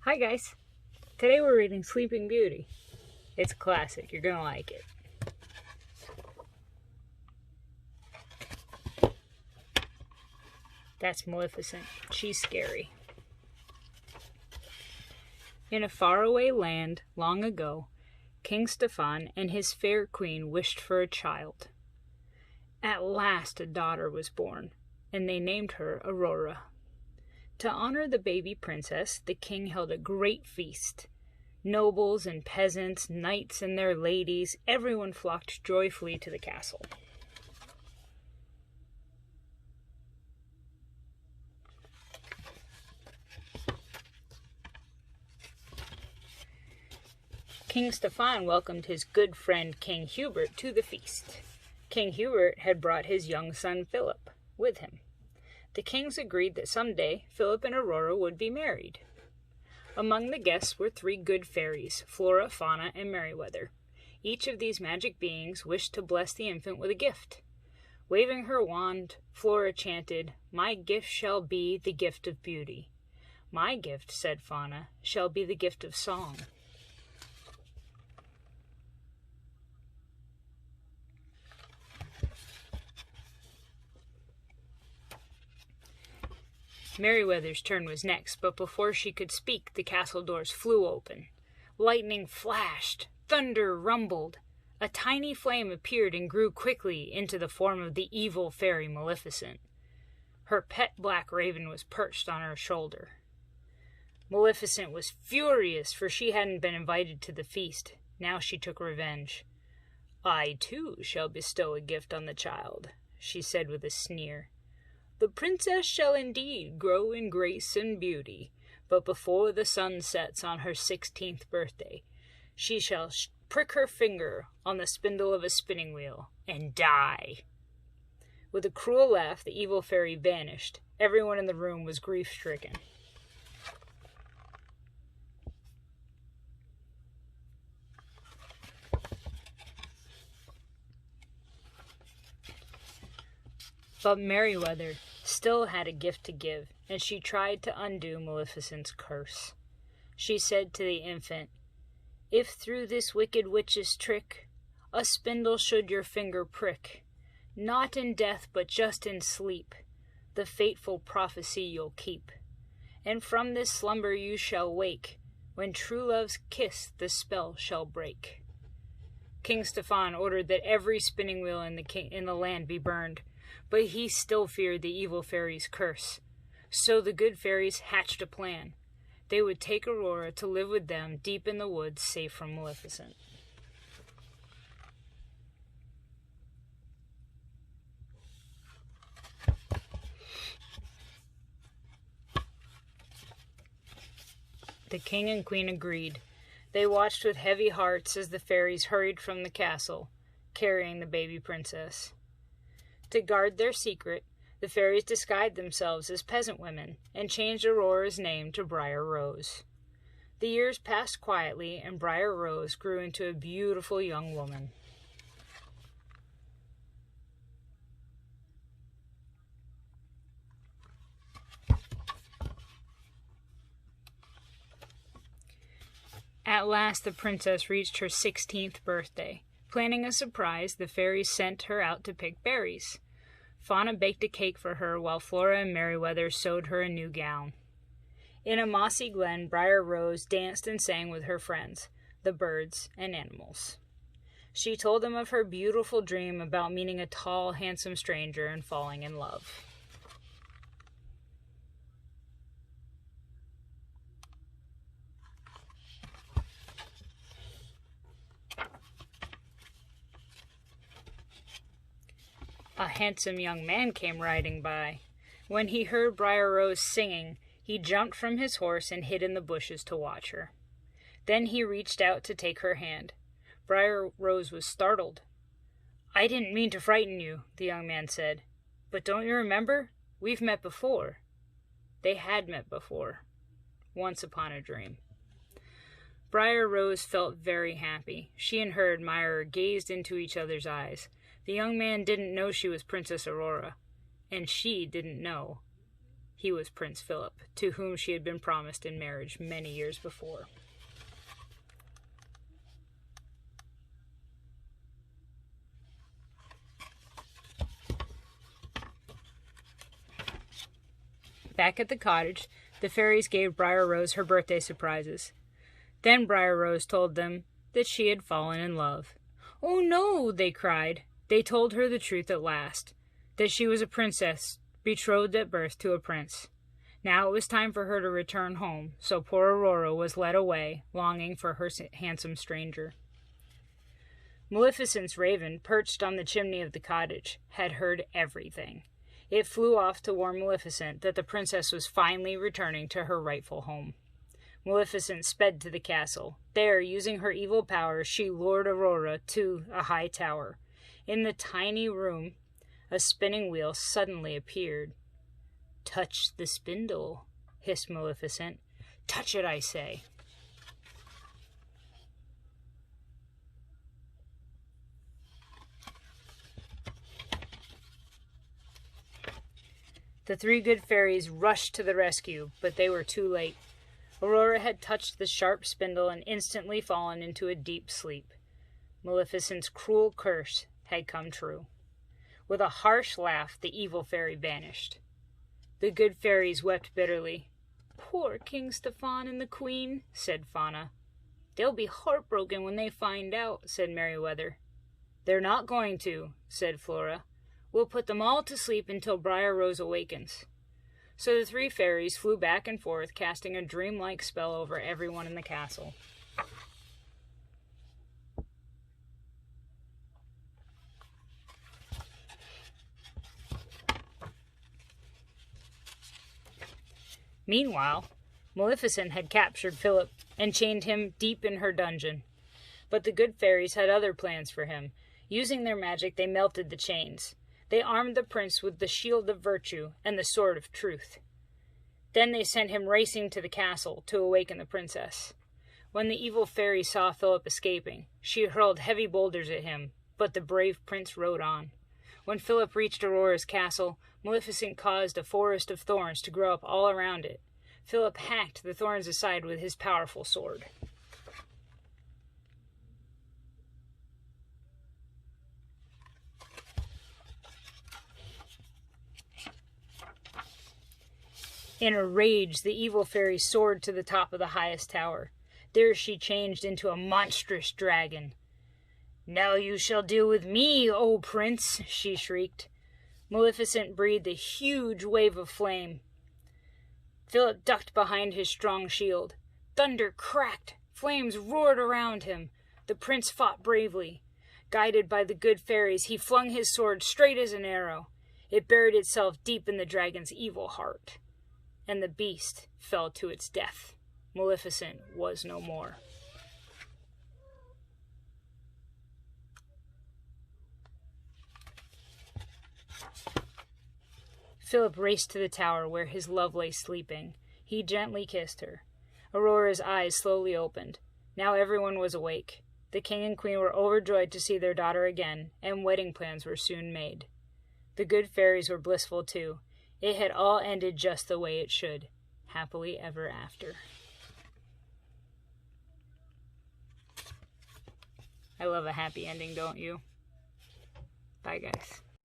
Hi guys, today we're reading Sleeping Beauty. It's a classic, you're gonna like it. That's Maleficent, she's scary. In a faraway land, long ago, King Stefan and his fair queen wished for a child. At last a daughter was born, and they named her Aurora. To honor the baby princess, the king held a great feast. Nobles and peasants, knights and their ladies, everyone flocked joyfully to the castle. King Stefan welcomed his good friend King Hubert to the feast. King Hubert had brought his young son Philip with him. The kings agreed that someday Philip and Aurora would be married. Among the guests were 3 good fairies, Flora, Fauna, and Merryweather. Each of these magic beings wished to bless the infant with a gift. Waving her wand, Flora chanted, "My gift shall be the gift of beauty. My gift," said Fauna, "shall be the gift of song." Merryweather's turn was next, but before she could speak, the castle doors flew open. Lightning flashed, thunder rumbled. A tiny flame appeared and grew quickly into the form of the evil fairy Maleficent. Her pet black raven was perched on her shoulder. Maleficent was furious, for she hadn't been invited to the feast. Now she took revenge. "I, too, shall bestow a gift on the child," she said with a sneer. "The princess shall indeed grow in grace and beauty, but before the sun sets on her 16th birthday, she shall prick her finger on the spindle of a spinning wheel and die." With a cruel laugh, the evil fairy vanished. Everyone in the room was grief-stricken. But Merryweather still had a gift to give, and she tried to undo Maleficent's curse. She said to the infant, "If through this wicked witch's trick a spindle should your finger prick, not in death but just in sleep, the fateful prophecy you'll keep. And from this slumber you shall wake, when true love's kiss the spell shall break." King Stefan ordered that every spinning wheel in the land be burned, but he still feared the evil fairy's curse. So the good fairies hatched a plan. They would take Aurora to live with them deep in the woods, safe from Maleficent. The king and queen agreed. They watched with heavy hearts as the fairies hurried from the castle, carrying the baby princess. To guard their secret, the fairies disguised themselves as peasant women and changed Aurora's name to Briar Rose. The years passed quietly, and Briar Rose grew into a beautiful young woman. At last the princess reached her 16th birthday. Planning a surprise, the fairies sent her out to pick berries. Fauna baked a cake for her, while Flora and Merryweather sewed her a new gown. In a mossy glen, Briar Rose danced and sang with her friends, the birds and animals. She told them of her beautiful dream about meeting a tall, handsome stranger and falling in love. A handsome young man came riding by. When he heard Briar Rose singing, he jumped from his horse and hid in the bushes to watch her. Then he reached out to take her hand. Briar Rose was startled. "I didn't mean to frighten you," the young man said. "But don't you remember? We've met before." They had met before, once upon a dream. Briar Rose felt very happy. She and her admirer gazed into each other's eyes. The young man didn't know she was Princess Aurora, and she didn't know. He was Prince Philip, to whom she had been promised in marriage many years before. Back at the cottage, the fairies gave Briar Rose her birthday surprises. Then Briar Rose told them that she had fallen in love. "Oh no!" they cried. They told her the truth at last, that she was a princess, betrothed at birth to a prince. Now it was time for her to return home, so poor Aurora was led away, longing for her handsome stranger. Maleficent's raven, perched on the chimney of the cottage, had heard everything. It flew off to warn Maleficent that the princess was finally returning to her rightful home. Maleficent sped to the castle. There, using her evil powers, she lured Aurora to a high tower. In the tiny room, a spinning wheel suddenly appeared. "Touch the spindle," hissed Maleficent. "Touch it, I say." The three good fairies rushed to the rescue, but they were too late. Aurora had touched the sharp spindle and instantly fallen into a deep sleep. Maleficent's cruel curse had come true. With a harsh laugh, the evil fairy vanished. The good fairies wept bitterly. "Poor King Stefan and the Queen," said Fauna. "They'll be heartbroken when they find out," said Merryweather. "They're not going to," said Flora. "We'll put them all to sleep until Briar Rose awakens." So the three fairies flew back and forth, casting a dreamlike spell over everyone in the castle. Meanwhile, Maleficent had captured Philip and chained him deep in her dungeon. But the good fairies had other plans for him. Using their magic, they melted the chains. They armed the prince with the shield of virtue and the sword of truth. Then they sent him racing to the castle to awaken the princess. When the evil fairy saw Philip escaping, she hurled heavy boulders at him, but the brave prince rode on. When Philip reached Aurora's castle, Maleficent caused a forest of thorns to grow up all around it. Philip hacked the thorns aside with his powerful sword. In a rage, the evil fairy soared to the top of the highest tower. There she changed into a monstrous dragon. "Now you shall deal with me, O prince!" she shrieked. Maleficent breathed a huge wave of flame. Philip ducked behind his strong shield. Thunder cracked. Flames roared around him. The prince fought bravely. Guided by the good fairies, he flung his sword straight as an arrow. It buried itself deep in the dragon's evil heart, and the beast fell to its death. Maleficent was no more. Philip raced to the tower where his love lay sleeping. He gently kissed her. Aurora's eyes slowly opened. Now everyone was awake. The king and queen were overjoyed to see their daughter again, and wedding plans were soon made. The good fairies were blissful too. It had all ended just the way it should. Happily ever after. I love a happy ending, don't you? Bye, guys.